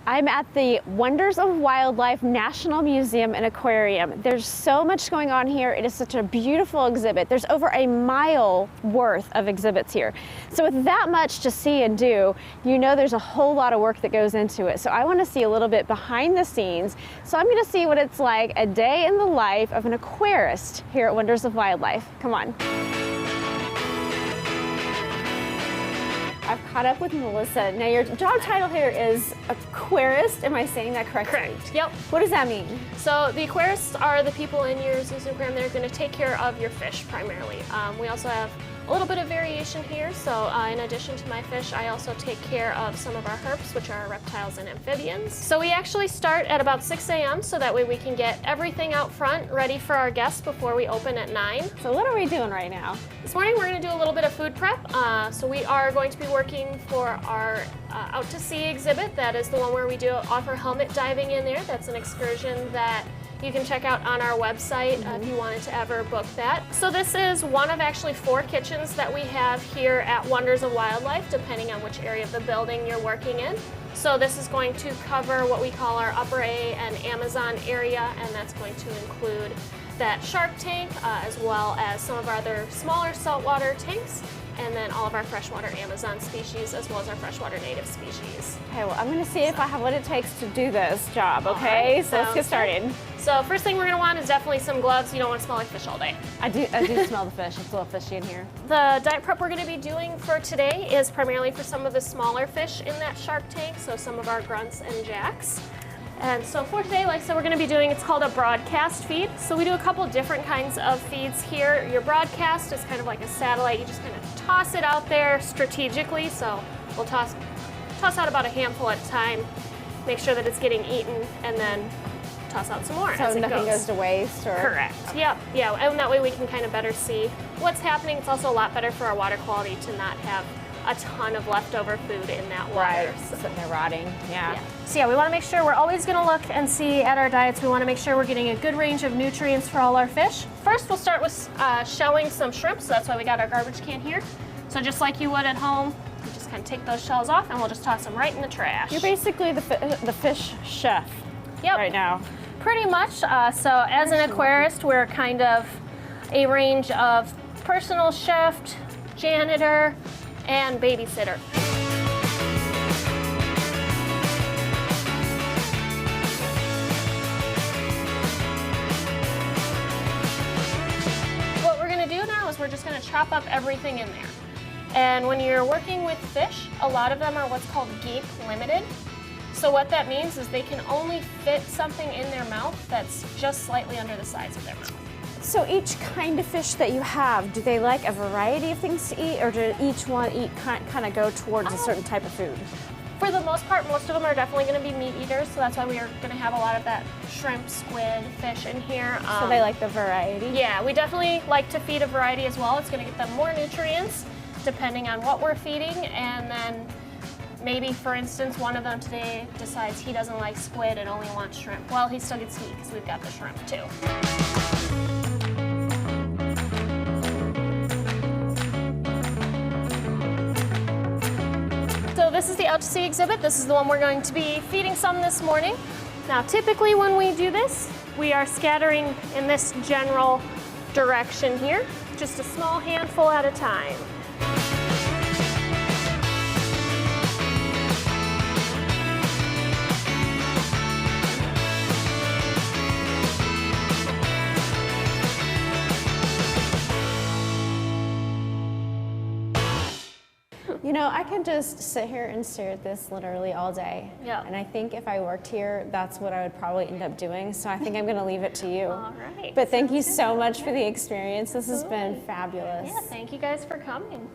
I'm at the Wonders of Wildlife National Museum and Aquarium. There's so much going on here. It is such a beautiful exhibit. There's over a mile worth of exhibits here. So with that much to see and do, you know there's a whole lot of work that goes into it. So I want to see a little bit behind the scenes. So I'm going to see what it's like a day in the life of an aquarist here at Wonders of Wildlife. Come on. I've caught up with Melissa. Now your job title here is aquarist. Am I saying that correctly? Correct, yep. What does that mean? So the aquarists are the people in your zoos and aquarium that are going to take care of your fish primarily. We also have a little bit of variation here. So in addition to my fish, I also take care of some of our herps, which are reptiles and amphibians. So we actually start at about 6 a.m. so that way we can get everything out front ready for our guests before we open at 9. So what are we doing right now? This morning we're going to do a little bit of food prep. So we are going to be working for our Out to Sea exhibit. That is the one where we do offer helmet diving in there. That's an excursion that you can check out on our website if you wanted to ever book that. So this is one of actually 4 kitchens that we have here at Wonders of Wildlife, depending on which area of the building you're working in. So this is going to cover what we call our Upper A and Amazon area, and that's going to include that shark tank, as well as some of our other smaller saltwater tanks, and then all of our freshwater Amazon species, as well as our freshwater native species. Okay, well, I'm going to see if I have what it takes to do this job, okay? Right, so let's get started. Good. So first thing we're going to want is definitely some gloves. You don't want to smell like fish all day. I do smell the fish. It's a little fishy in here. The diet prep we're going to be doing for today is primarily for some of the smaller fish in that shark tank, so some of our grunts and jacks. And so for today, like I said, we're going to be doing, it's called a broadcast feed. So we do a couple different kinds of feeds here. Your broadcast is kind of like a satellite. You just kind of toss it out there strategically. So we'll toss out about a handful at a time, make sure that it's getting eaten, and then toss out some more as it nothing goes to waste? Or? Correct. Yep. Yeah, and that way we can kind of better see what's happening. It's also a lot better for our water quality to not have a ton of leftover food in that water. Right, sitting there rotting, yeah. So yeah, we want to make sure we're always going to look and see at our diets. We want to make sure we're getting a good range of nutrients for all our fish. First, we'll start with shelling some shrimp, so that's why we got our garbage can here. So just like you would at home, you just kind of take those shells off and we'll just toss them right in the trash. You're basically the fish chef right now. Pretty much. So as an aquarist, we're kind of a range of personal chef, janitor, and babysitter. What we're going to do now is we're just going to chop up everything in there. And when you're working with fish, a lot of them are what's called gape limited. So what that means is they can only fit something in their mouth that's just slightly under the size of their mouth. So each kind of fish that you have, do they like a variety of things to eat, or do each one kind of go towards a certain type of food? For the most part, most of them are definitely going to be meat eaters, so that's why we are going to have a lot of that shrimp, squid, fish in here. So they like the variety? Yeah, we definitely like to feed a variety as well. It's going to get them more nutrients depending on what we're feeding, and then maybe, for instance, one of them today decides he doesn't like squid and only wants shrimp. Well, he still gets to eat because we've got the shrimp too. So this is the Out to Sea exhibit. This is the one we're going to be feeding some this morning. Now, typically when we do this, we are scattering in this general direction here, just a small handful at a time. You know, I could just sit here and stare at this literally all day. Yeah. And I think if I worked here, that's what I would probably end up doing. So I think I'm going to leave it to you. All right. But thank you so much for the experience. This has been fabulous. Yeah, thank you guys for coming.